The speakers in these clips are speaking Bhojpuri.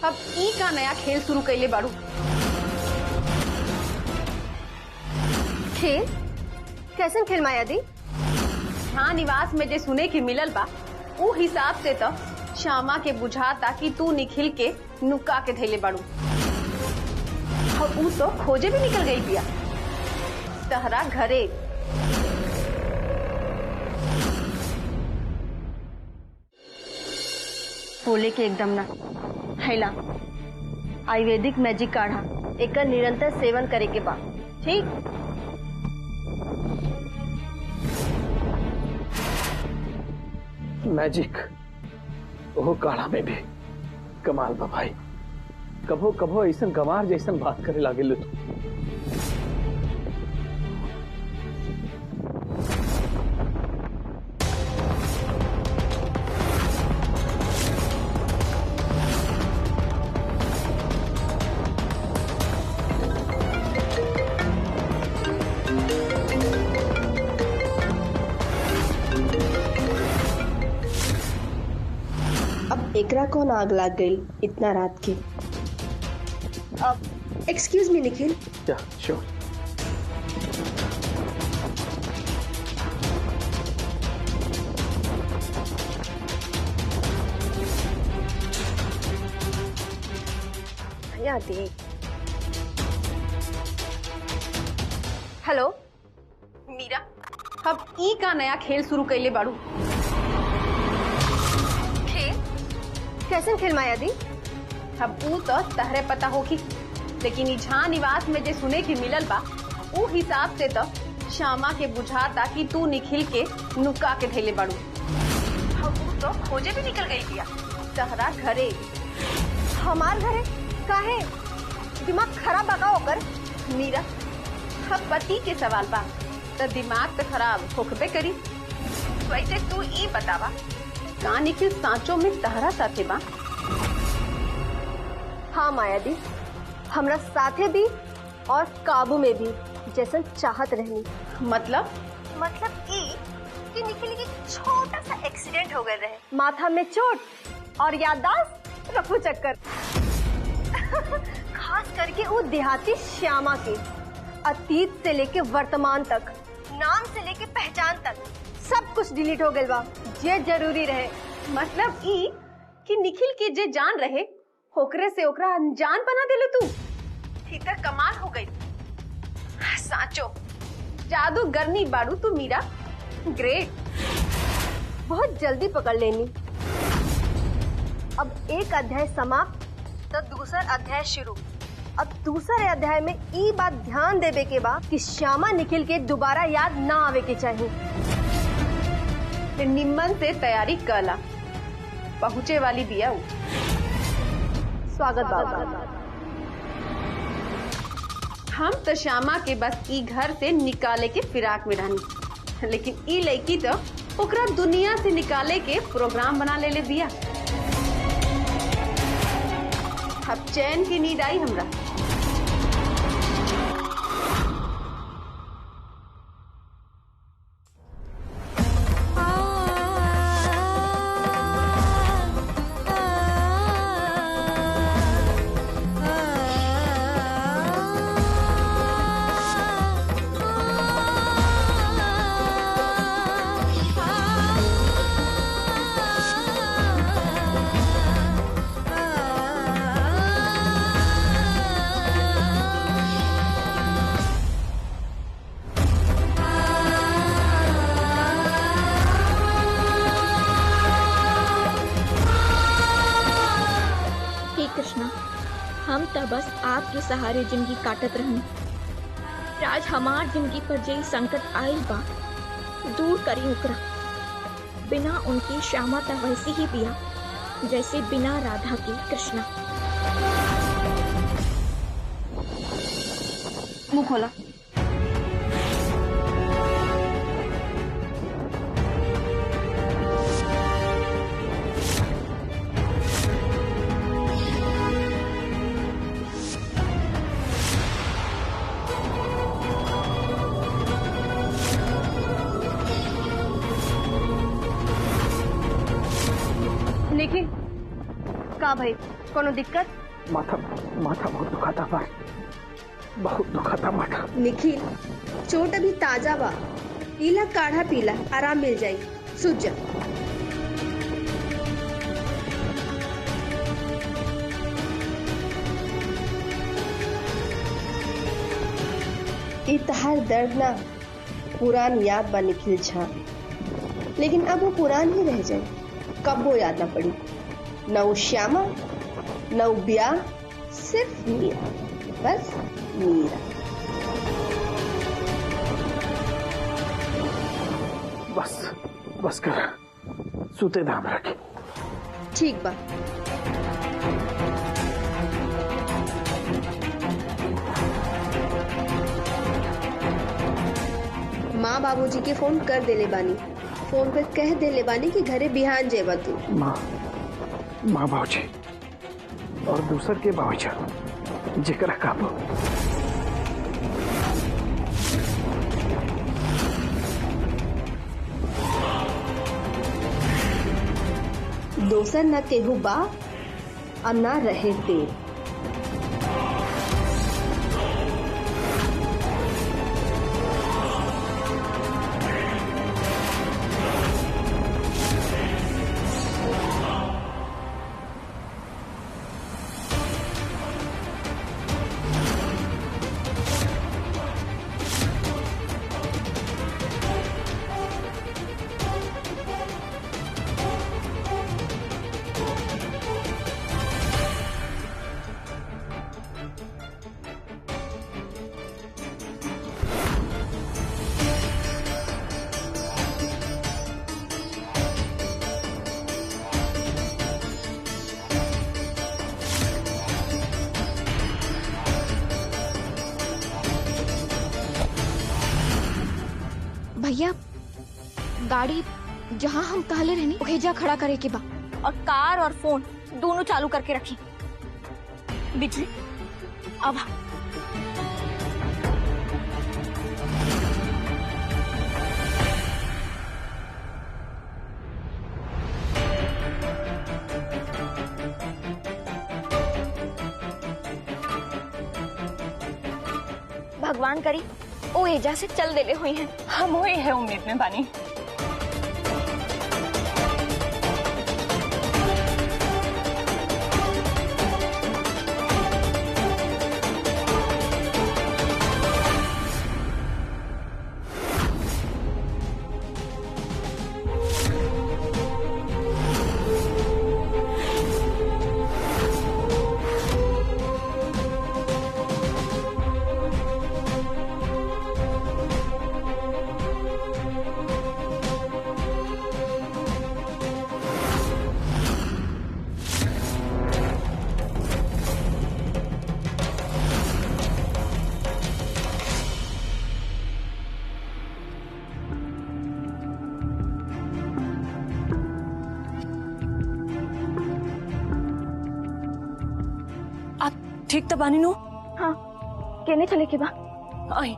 अब ई का नया खेल शुरू कैले बाड़ू। खेल? कैसन खेल माया दी? हाँ, निवास में जे सुने के मिलल बा ऊ हिसाब से तो श्यामा के बुझाता कि तू निखिल के नुका के धैले बाड़ू और ऊ तो खोजे भी निकल गई बिया तहरा घरे। बोले के एकदम ना हैला आयुर्वेदिक मैजिक काढ़ा एक निरंतर सेवन करे के बा, ठीक? मैजिक ओहो काढ़ा में भी कमाल बा भाई। कभो कभो ऐसन गंवार जैसन बात करे लागे लो। एकरा कौन आग लग गई इतना रात के? Excuse me Nikhil. या श्योर। दी। हेलो मीरा, अब ई का नया खेल शुरू कैले बाड़ू। कैसन खेल माया दी? अब ऊ तो तहरे पता होगी, लेकिन ई झा निवास में जे सुने के मिलल बा ऊ हिसाब से तो श्यामा के बुझाता कि तू निखिल के नुका के धैले बाड़ू और ऊ तो खोजे भी निकल गई बिया तहरा घरे। हमार घरे? काहे? दिमाग खराब बा ओकर? मीरा, अब पति के सवाल बा तो दिमाग तो खराब होखबे करी। वैसे तू ई बतावा का निखिल सांचो में तहरा साथे बा? हाँ माया दी, हमरा साथे भी और काबू में भी जैसन चाहत रहनी। मतलब ई कि निखिल की छोटा सा एक्सीडेंट हो गए रहे, माथा में चोट और याददाश्त रफू चक्कर। खास करके वो देहाती श्यामा के अतीत से लेके वर्तमान तक, नाम से लेके पहचान तक सब कुछ डिलीट हो गए बा जे जरूरी रहे। मतलब ई कि निखिल के जे जान रहे होकरे से ओकरा अनजान बना देलो तू। भीतर कमाल हो गई साचो, जादूगरनी बाड़ू तू मीरा, ग्रेट। बहुत जल्दी पकड़ लेनी। अब एक अध्याय समाप्त तो दूसरा अध्याय शुरू। अब दूसरे अध्याय में ई बात ध्यान देवे के बा कि श्यामा निखिल के दोबारा याद ना आवे के चाहिए। निम्मन से तैयारी कला, पहुँचे वाली बिया। स्वागत बाबा। हम तो श्यामा के बस ई घर से निकाले के फिराक में रहनी, लेकिन ई लड़की तो ओकरा दुनिया से निकाले के प्रोग्राम बना ले बिया। अब चैन की नींद आई हमरा। हम तो बस आपके सहारे जिंदगी काटत रहनी। आज हमार जिंदगी पर जे संकट आयल बा दूर करी ओकरा। बिना उनकी श्यामा तो वैसी ही बिया जैसे बिना राधा के कृष्णा। मुंह खोला। निखिल, का भाई कोनो दिक्कत? माथा माथा बहुत दुखाता पर बहुत दुखाता माथा। निखिल, चोट अभी ताजा बा, पीला काढ़ा पीला, आराम मिल जाई, सूझ जा। इतहार दर्द ना पुरान याद बा निखिल छा, लेकिन अब वो पुरान ही रह जाए, कब वो याद ना पड़ी। न वो श्यामा, न वो ब्याह, सिर्फ मीरा, बस मीरा। बस बस कर, सूते दाम रखे। ठीक बा। माँ बाबूजी के फोन कर देले बानी, फोन पे कह देले बानी कि घरे बिहान जेबा तू। माँ बाबूजी और दूसर के बाबूजी जेकरा काबू। दोसर न केहू बा और न रहे देर। भैया, गाड़ी जहाँ हम कहले रहनी ओहेजा खड़ा करे के बा, और कार और फोन दोनों चालू करके रखी। बिजली अब भगवान करी ओ एजा से चल देले हुई हैं। हम वही है उम्मीद में बानी। ठीक तो बानी नो? हाँ, कहने चले के बा। आई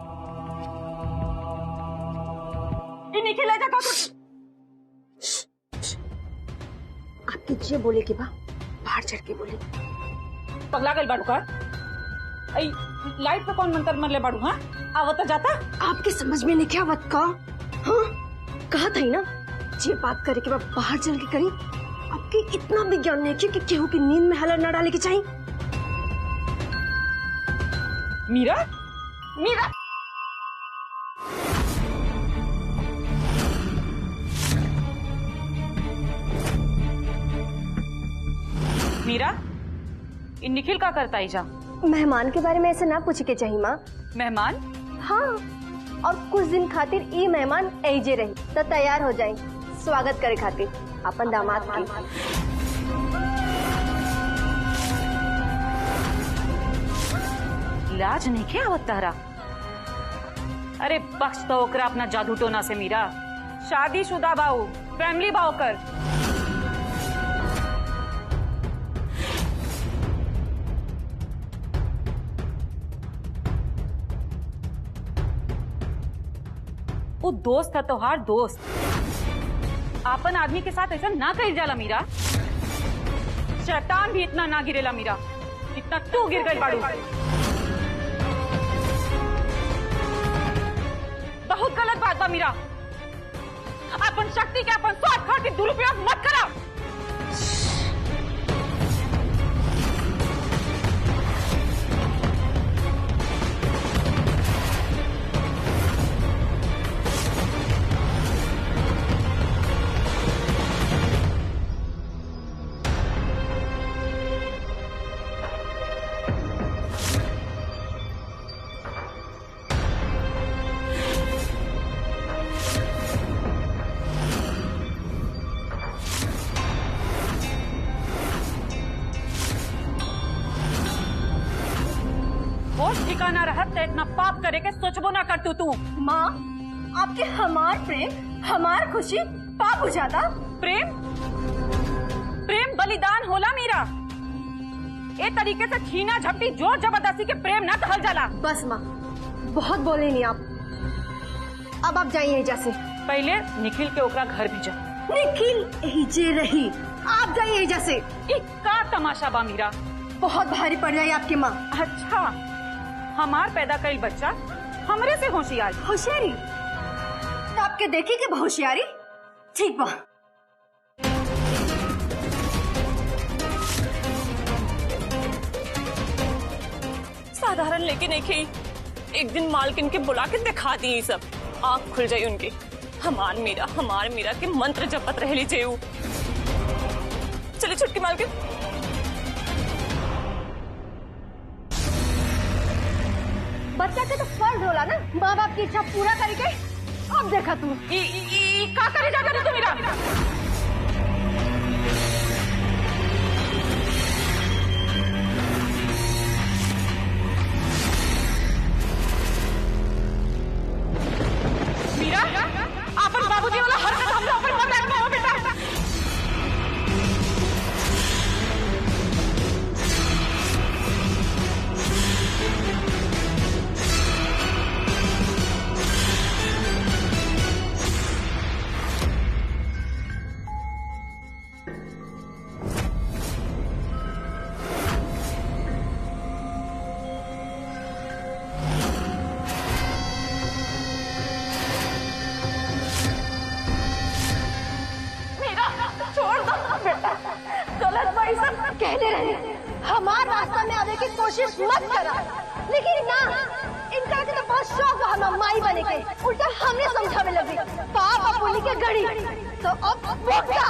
इन्हीं के ले जा आपके जे बोले के बा बाहर चढ़ के बोले। पगला गल बाड़ू का? आई लाइट पे कौन मंत्र मरले बाड़ू? हाँ, आवता जाता आपके समझ में नहीं क्या बात का? हाँ, कहा था ही ना, जे बात करे के बाद बाहर चल के करी। आपके इतना भी ज्ञान नहीं कि केहू की नींद में हलर न डाले के चाहिए। मीरा, मीरा, मीरा, इन निखिल का करता ही जा? मेहमान के बारे में ऐसे ना पूछे के चाहिए माँ। मेहमान? हाँ, और कुछ दिन खातिर ये मेहमान ऐजे रही तो तैयार हो जाए स्वागत करे खातिर अपन दामाद की। लाज नहीं क्या आवत तारा? अरे बख्श तो ओकरा अपना जादू टोना से। मीरा शादीशुदा बाऊ, फैमिली बाऊ कर। वो दोस्त है तोहार दोस्त, आपन आदमी के साथ ऐसा ना कही जाला। मीरा शैतान भी इतना ना गिरेला मीरा इतना तू गिर गई बाड़ू। बहुत गलत बात बा मीरा। अपन शक्ति के अपन स्वार्थ खातिर दुरुपयोग मत करा। ठिकाना रहत तो इतना पाप करे के सोचबो ना कर तू। माँ, आपके हमार प्रेम, हमार खुशी पाप हो जाता। प्रेम प्रेम बलिदान होला मीरा। ए तरीके से छीना झपटी जोर जबरदस्ती के प्रेम ना कहल जाला। बस माँ, बहुत बोले नहीं आप। अब आप जाइए एजा से। पहले निखिल के ओकरा घर भेजा। निखिल हिजे रही, आप जाइए एजा से। का तमाशा बा मीरा। बहुत भारी पड़ जाए आपकी माँ। अच्छा, हमार पैदा कई बच्चा हमरे से होशियार। होशियारी तो आपके देखी कि होशियारी ठीक बा। साधारण लेके नहीं खी, एक दिन मालकिन के बुला के दिखा दी सब, आँख खुल जाई उनकी। हमार मीरा के मंत्र जपत रह लीजिए। चलिए छुटकी मालकिन। बच्चा के तो फर्ज होला ना माँ बाप की इच्छा पूरा करके। अब देखा तू का करे जाकर तू मीरा। मीरा, अपन बाबूजी वाला हरकत हमने ऊपर मत लगाओ बेटा। कहने रहे हमारे रास्ता में आने की कोशिश मत करा, लेकिन ना इनका के तो बहुत शौक है हम माई बने के। उल्टा हमने समझावे लगी पाप बोली के गड़ी तो अब वो क्या।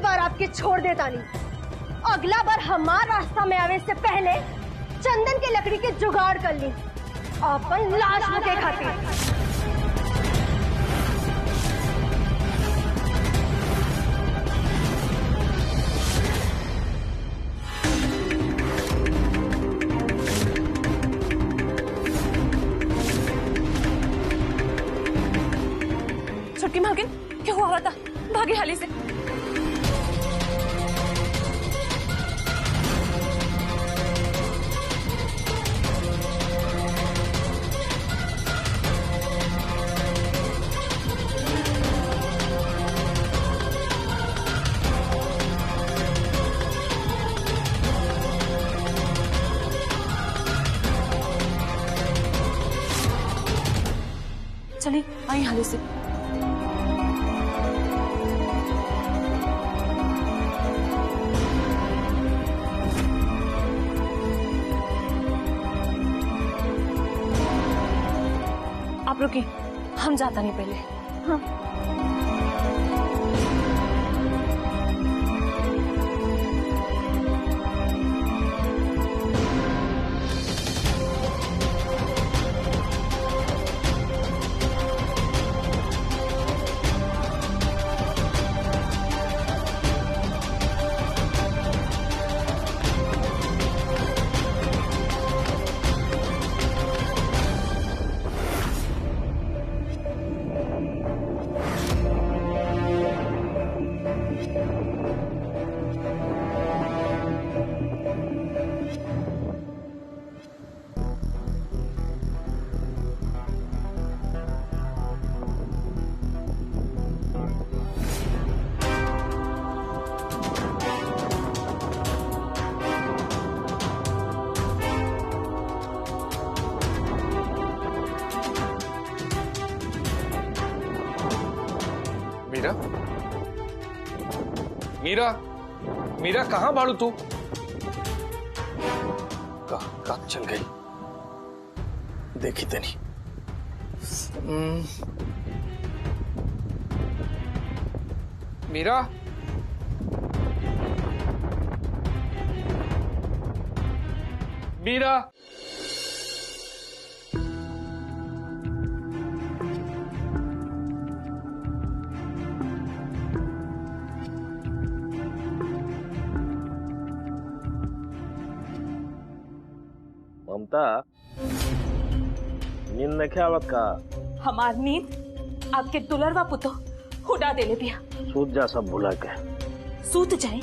बार आपके छोड़ देता नहीं, अगला बार हमारा रास्ता में आवे से पहले चंदन के लकड़ी के जुगाड़ कर ली अपन लाश के खातिर। छुटकी मालकिन, क्या हुआ था? भागे हाली से। चलिए आई हाली से। आप रुकिए, हम जाता नहीं पहले। हाँ। मीरा, मीरा कहाँ बाड़ू तू? कहाँ चल गई? देखी तनी। मीरा, मीरा, ममता, नींद नहीं आवत का? हमार नींद आपके दुलरवा पुतो उड़ा देले बिया। सूत जा सब भुला के। सूत जाए?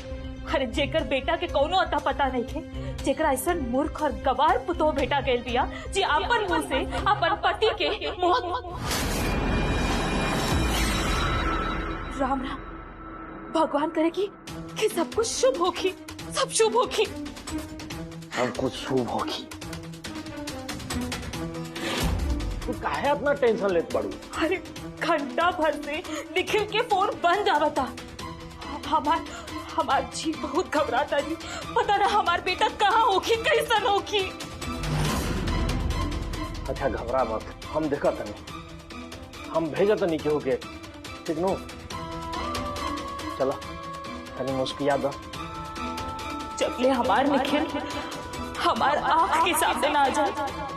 अरे जेकर बेटा के कौनो अता पता नहीं थे, जेकरा ऐसा मूर्ख और गवार पुतो बेटा गैल बिया जी अपन मुंह से अपन पति के राम राम। भगवान करेगी कि सब कुछ शुभ होगी, सब शुभ होगी। सब कुछ शुभ होगी। तू काहे अपना टेंशन लेत बाड़ू? अरे घंटा भर से निखिल के फोन बंद आवता। हमार जी बहुत घबराता जी। पता ना हमार बेटा कहाँ होगी, कैसन होगी। अच्छा घबरा मत, हम देखा तनी, हम भेजा तनी केहू के, ठीक नो? चला तनी मुस्किया दा। जबले हमार निखिल हमार आँख के सामने ना आ जाए,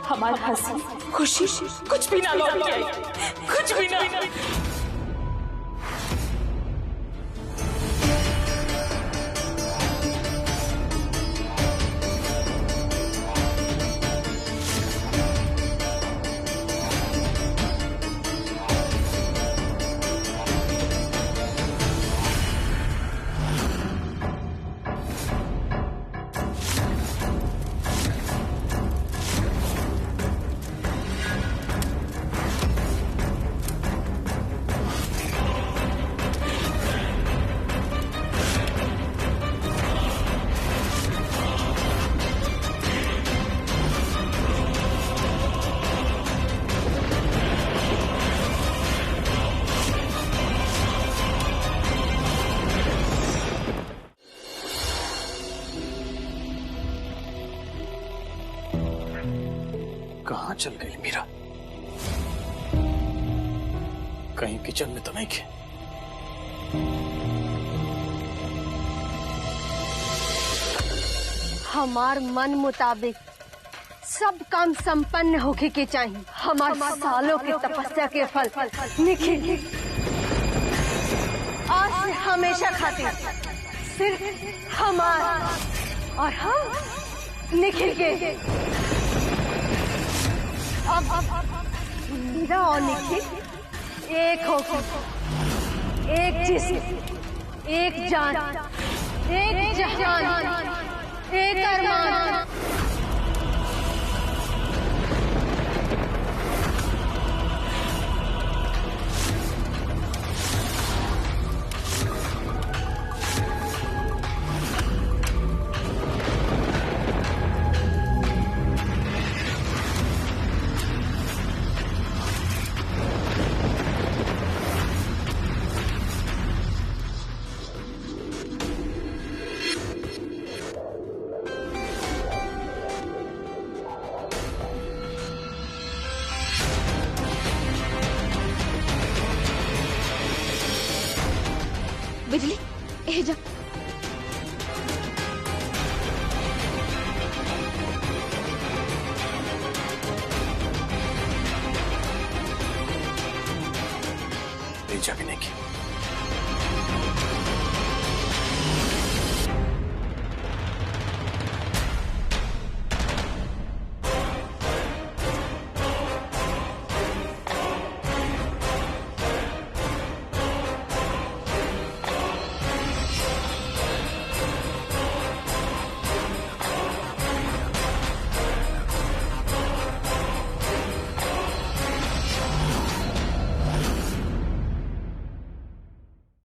हमार हंसी खुशी कुछ भी ना लौट के आए, कुछ भी ना। कहाँ चल गई मीरा? कहीं किचन में तो नहीं खे? हमार मन मुताबिक सब काम संपन्न होके के चाहिए। हमार सालों के तपस्या के फल निखिल आज से हमेशा खातिर सिर्फ हमार और हम निखिल के। अब मीरा और निखिल एक होगी, एक जिस्म, एक जान, एक जहान, एक अरमान। बिजली ए जा। ले जाके नहीं की।